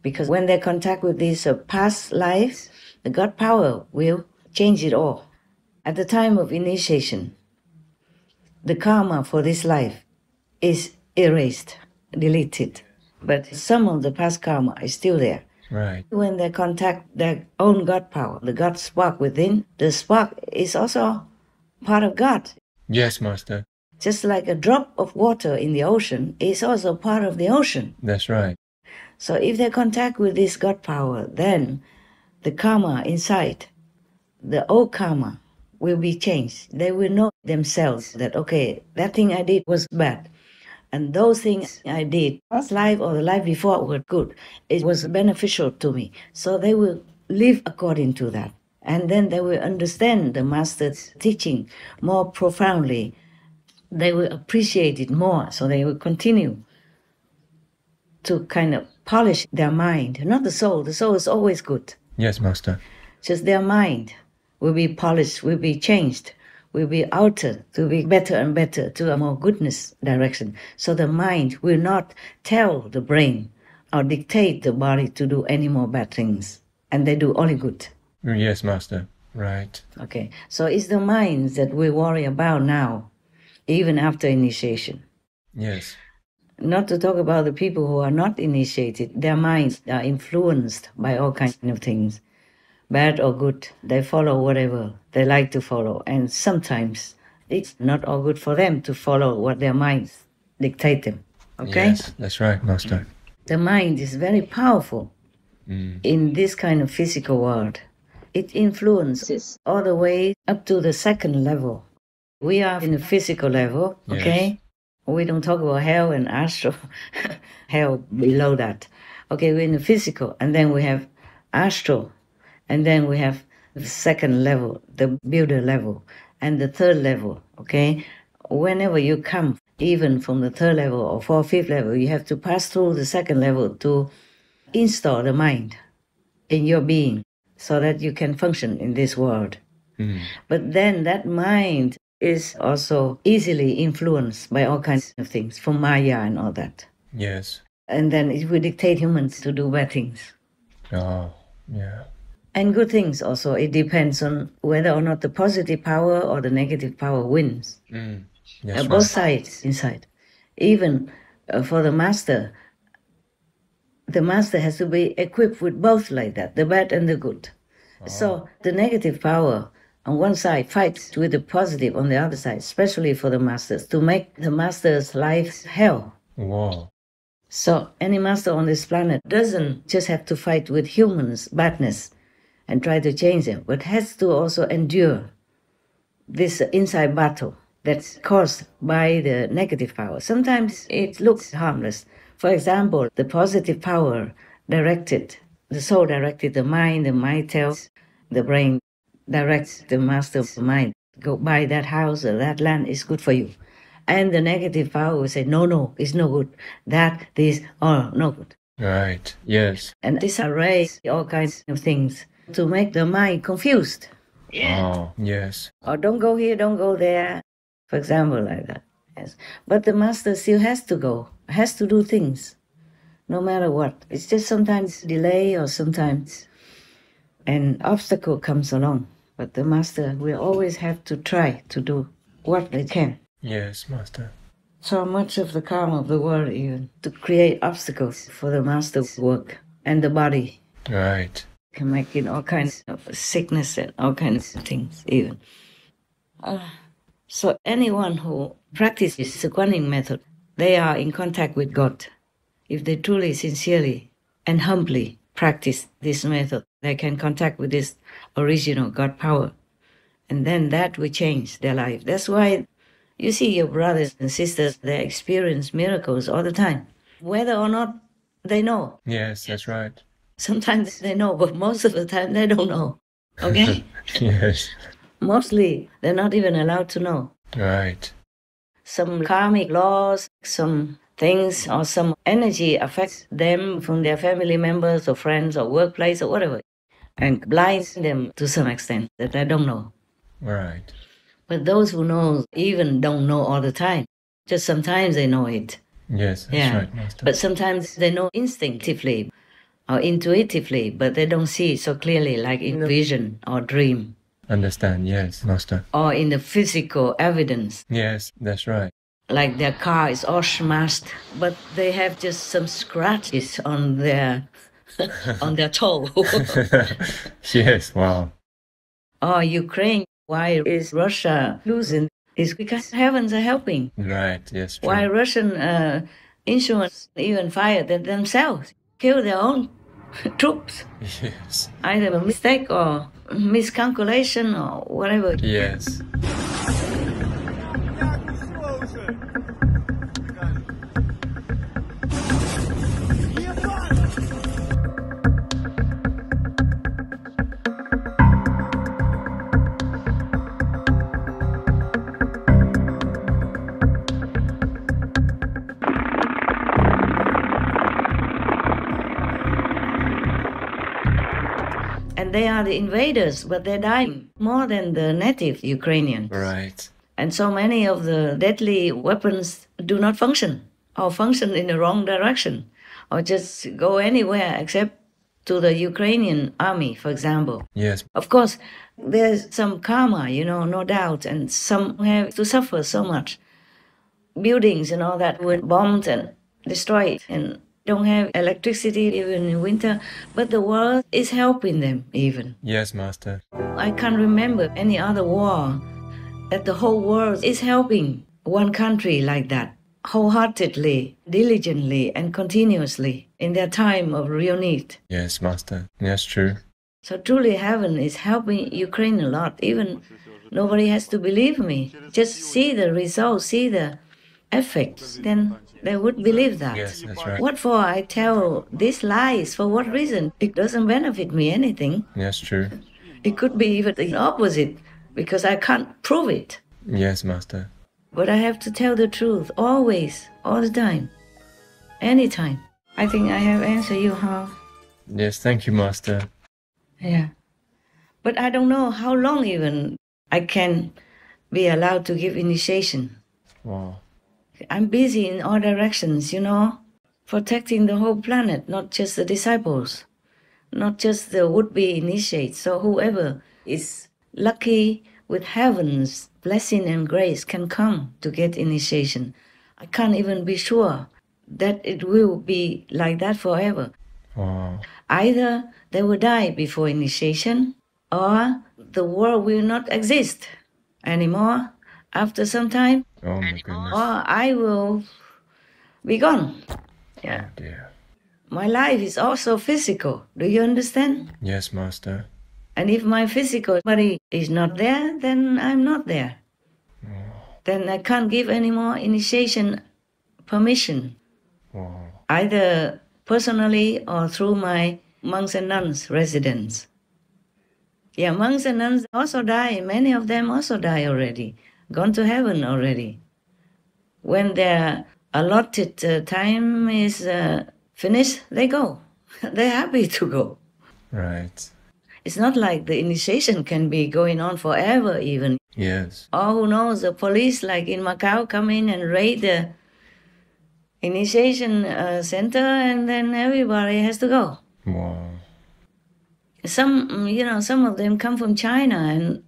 Because when they contact with these past lives, the God power will change it all. At the time of initiation, the karma for this life is erased, deleted. But some of the past karma is still there. Right. When they contact their own God power, the God spark within, the spark is also part of God. Yes, Master. Just like a drop of water in the ocean is also part of the ocean. That's right. So if they contact with this God power, then the karma inside, the old karma, will be changed. They will know themselves that, okay, that thing I did was bad. And those things I did, last life or the life before, were good. It was beneficial to me. So they will live according to that. And then they will understand the Master's teaching more profoundly. They will appreciate it more. So they will continue to kind of polish their mind. Not the soul. The soul is always good. Yes, Master. Just their mind will be polished, will be changed, will be altered to be better and better to a more goodness direction. So the mind will not tell the brain or dictate the body to do any more bad things. And they do only good. Yes, Master. Right. Okay. So it's the minds that we worry about now, even after initiation. Yes. Not to talk about the people who are not initiated. Their minds are influenced by all kinds of things. Bad or good, they follow whatever they like to follow. And sometimes it's not all good for them to follow what their minds dictate them. Okay? Yes, that's right, Master. The mind is very powerful in this kind of physical world. It influences all the way up to the second level. We are in the physical level, okay? Yes. We don't talk about hell and astral, hell below that. Okay, we're in the physical, and then we have astral. And then we have the second level, the builder level, and the third level, okay? Whenever you come, even from the third level or fourth, fifth level, you have to pass through the second level to install the mind in your being so that you can function in this world. But then that mind is also easily influenced by all kinds of things, from Maya and all that. Yes. And then it will dictate humans to do bad things. Oh, yeah. And good things also. It depends on whether or not the positive power or the negative power wins. Yes, both sides inside. Even for the master has to be equipped with both like that, the bad and the good. So the negative power on one side fights with the positive on the other side, especially for the masters, to make the master's life hell. Wow. So any master on this planet doesn't just have to fight with humans' badness and try to change them, but has to also endure this inside battle that's caused by the negative power. Sometimes it looks harmless. For example, the positive power directed, the soul directed the mind tells the brain, directs the master of the mind, go buy that house or that land is good for you. And the negative power will say, no, it's no good. That, this, or no good. Right, yes. And this arrays all kinds of things to make the mind confused. Oh, yes. Or don't go here, don't go there. For example, like that. Yes. But the master still has to go, has to do things, no matter what. It's just sometimes delay or sometimes an obstacle comes along. But the master will always have to try to do what they can. Yes, Master. So much of the karma of the world even to create obstacles for the master's work and the body. Right. Can make it all kinds of sickness and all kinds of things even. So anyone who practices the Guanyin method, they are in contact with God. If they truly, sincerely, and humbly practice this method, they can contact with this original God power. And then that will change their life. That's why you see your brothers and sisters, they experience miracles all the time. Whether or not they know. Yes, that's right. Sometimes they know, but most of the time they don't know. Okay? Yes. Mostly, they're not even allowed to know. Right. Some karmic laws, some things or some energy affects them from their family members or friends or workplace or whatever, and blinds them to some extent that they don't know. Right. But those who know even don't know all the time. Just sometimes they know it. Yes, that's right, Master. But sometimes they know instinctively or intuitively, but they don't see it so clearly, like in vision or dream. Understand, yes, Master. Or in the physical evidence. Yes, that's right. Like their car is all smashed, but they have just some scratches on their on their toe. Yes, wow. Or Ukraine, why is Russia losing? It's because heavens are helping. Right, yes, true. Why Russian insurance even fired themselves, kill their own troops. Yes. Either a mistake or miscalculation or whatever. Yes. And they are the invaders, but they're dying more than the native Ukrainians. Right. And so many of the deadly weapons do not function, or function in the wrong direction, or just go anywhere except to the Ukrainian army, for example. Yes. Of course, there's some karma, no doubt, and some have to suffer so much. Buildings and all that were bombed and destroyed, and don't have electricity even in winter, but the world is helping them even. Yes, Master. I can't remember any other war that the whole world is helping one country like that, wholeheartedly, diligently, and continuously in their time of real need. Yes, Master. Yes, true. So truly heaven is helping Ukraine a lot. Even nobody has to believe me. Just see the results, see the effects, then they would believe that. Yes, that's right. What for I tell these lies? For what reason? It doesn't benefit me anything. Yes, true. It could be even the opposite, because I can't prove it. Yes, Master. But I have to tell the truth, always, all the time, anytime. I think I have answered you, huh? Yes, thank you, Master. Yeah. But I don't know how long even I can be allowed to give initiation. Wow. I'm busy in all directions, protecting the whole planet, not just the disciples, not just the would-be initiates. So whoever is lucky with heaven's blessing and grace can come to get initiation. I can't even be sure that it will be like that forever. Wow. Either they will die before initiation, or the world will not exist anymore after some time. Oh my goodness. Or I will be gone. Yeah. Oh dear. My life is also physical. Do you understand? Yes, Master. And if my physical body is not there, then I'm not there. Oh. Then I can't give any more initiation permission. Wow. Either personally or through my monks and nuns residence. Yeah, monks and nuns also die. Many of them also die already. Gone to heaven already. When their allotted time is finished, they go. They're happy to go. Right. It's not like the initiation can be going on forever even. Yes. Or who knows, the police like in Macau come in and raid the initiation center, and then everybody has to go. Wow. Some of them come from China, and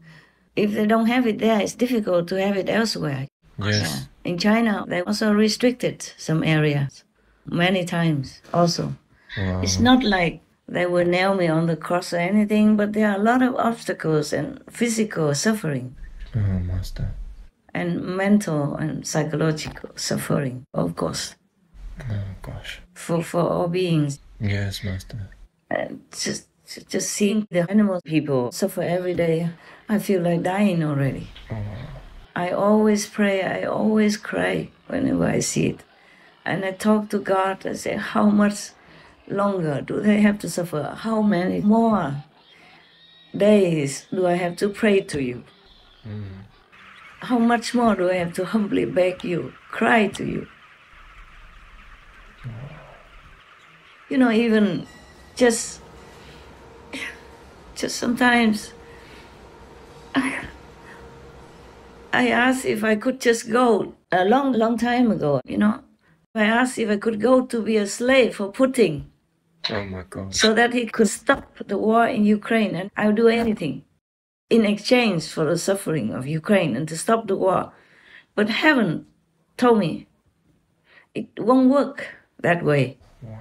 if they don't have it there, it's difficult to have it elsewhere. Yes. Yeah. In China, they also restricted some areas many times also. Wow. It's not like they will nail me on the cross or anything, but there are a lot of obstacles and physical suffering. Oh, Master. And mental and psychological suffering, of course. Oh, gosh. For all beings. Yes, Master. And just seeing the animal people suffer every day, I feel like dying already. Oh. I always pray, I always cry whenever I see it. And I talk to God, I say how much longer do they have to suffer? How many more days do I have to pray to you? How much more do I have to humbly beg you, cry to you? You know, even just sometimes I asked if I could just go a long time ago, you know. I asked if I could go to be a slave for Putin. Oh my God. So that he could stop the war in Ukraine, and I would do anything in exchange for the suffering of Ukraine and to stop the war. But heaven told me it won't work that way. Wow.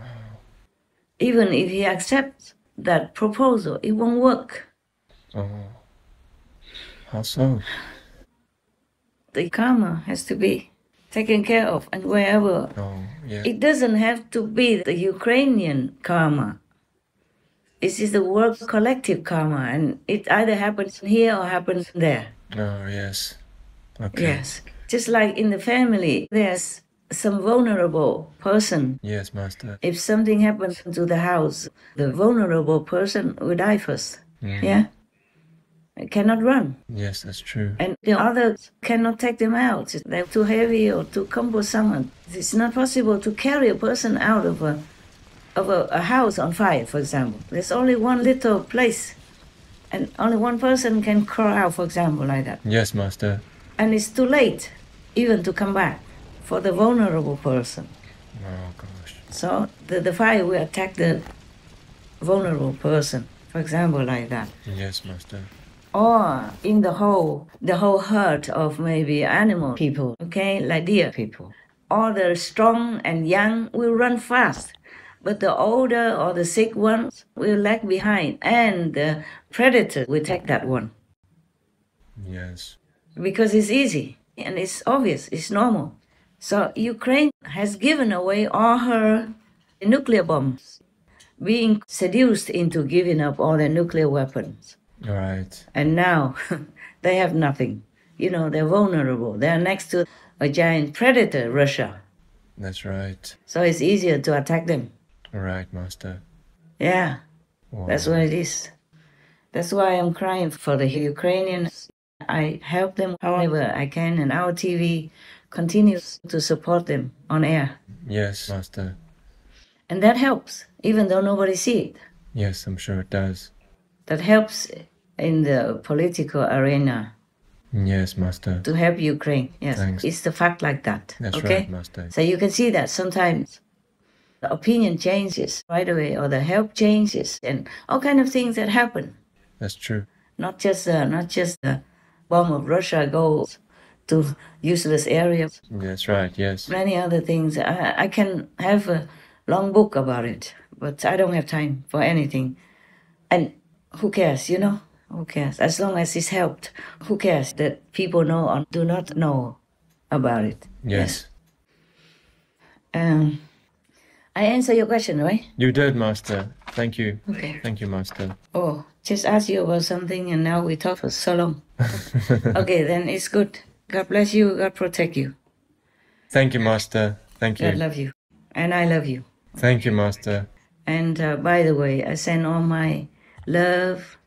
Even if he accepts that proposal, it won't work. Oh. How so? The karma has to be taken care of, and wherever. Oh, yeah. It doesn't have to be the Ukrainian karma. It is the world collective karma, and it either happens here or happens there. Oh, yes. Okay. Yes. Just like in the family, there's some vulnerable person. Yes, Master. If something happens to the house, the vulnerable person will die first. Yeah? It cannot run. Yes, that's true. And the others cannot take them out. They're too heavy or too cumbersome. It's not possible to carry a person out of a house on fire, for example. There's only one little place, and only one person can crawl out, for example, like that. Yes, Master. And it's too late even to come back for the vulnerable person. Oh, gosh. So the fire will attack the vulnerable person, for example, like that. Yes, Master. Or in the whole herd of maybe animal people, okay, like deer people. All the strong and young will run fast, but the older or the sick ones will lag behind, and the predator will take that one. Yes. Because it's easy and it's obvious, it's normal. So Ukraine has given away all her nuclear bombs, being seduced into giving up all their nuclear weapons. Right. And now they have nothing. You know, they're vulnerable. They're next to a giant predator, Russia. That's right. So it's easier to attack them. Right, Master. Yeah, Wow. that's what it is. That's why I'm crying for the Ukrainians. I help them however I can, and our TV continues to support them on air. Yes, Master. And that helps, even though nobody sees it. Yes, I'm sure it does. That helps in the political arena Yes, Master. to help Ukraine. Yes, Thanks. it's the fact like that. That's okay? right, Master. So you can see that sometimes the opinion changes right away, or the help changes, and all kind of things that happen. That's true. Not just the bomb of Russia goes to useless areas. That's right, yes. Many other things. I can have a long book about it, but I don't have time for anything. And who cares, you know? Who cares? As long as it's helped, who cares that people know or do not know about it? Yes. I answer your question, right? You did, Master. Thank you. Okay. Thank you, Master. Oh, just ask you about something, and now we talk for so long. Okay, then it's good. God bless you. God protect you. Thank you, Master. Thank God you. love you. And I love you. Thank you, Master. And by the way, I send all my love,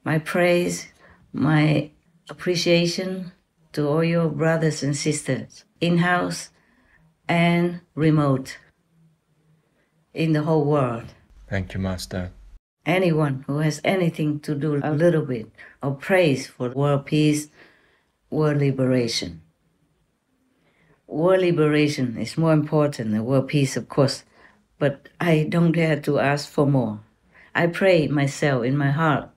my praise, my appreciation to all your brothers and sisters, in-house and remote, in the whole world. Thank you, Master. Anyone who has anything to do a little bit of praise for world peace, world liberation. World liberation is more important than world peace, of course, but I don't dare to ask for more. I pray myself in my heart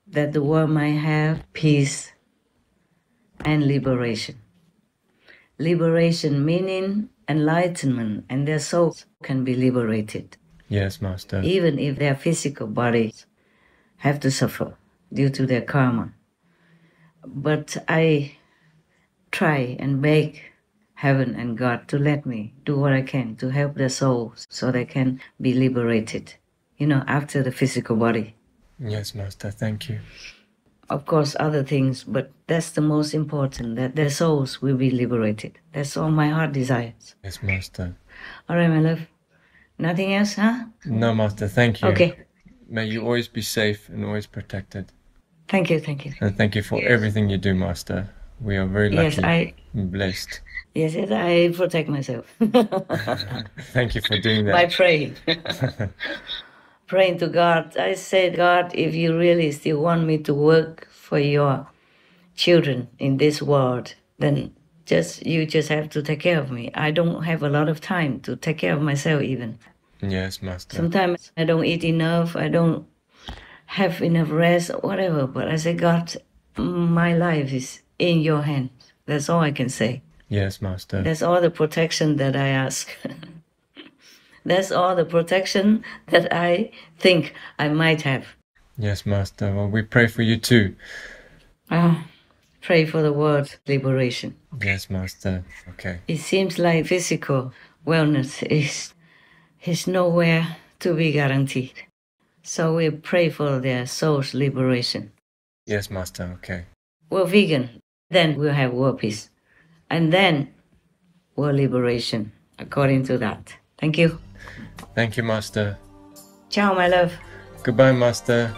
that the world might have peace and liberation. Liberation meaning enlightenment, and their souls can be liberated, Yes, Master. even if their physical bodies have to suffer due to their karma. But I try and beg heaven and God to let me do what I can to help their souls so they can be liberated, you know, after the physical body. Yes, Master. Thank you. Of course, other things, but that's the most important, that their souls will be liberated. That's all my heart desires. Yes, Master. All right, my love. Nothing else, huh? No, Master, thank you. Okay. May you always be safe and always protected. Thank you, thank you. And thank you for everything you do, Master. We are very lucky and blessed. Yes, I protect myself. Thank you for doing that. By praying. Praying to God. I said, God, if you really still want me to work for your children in this world, then you just have to take care of me. I don't have a lot of time to take care of myself even. Yes, Master. Sometimes I don't eat enough, I don't have enough rest, whatever. But I say, God, my life is in your hands. That's all I can say. Yes, Master. That's all the protection that I ask. That's all the protection that I think I might have. Yes, Master. Well, we pray for you too. Pray for the world liberation. Yes, Master. Okay. It seems like physical wellness is nowhere to be guaranteed. So we pray for their soul's liberation. Yes, Master. Okay. We're vegan, then we'll have world peace. And then world liberation, according to that. Thank you. Thank you, Master. Ciao, my love. Goodbye, Master.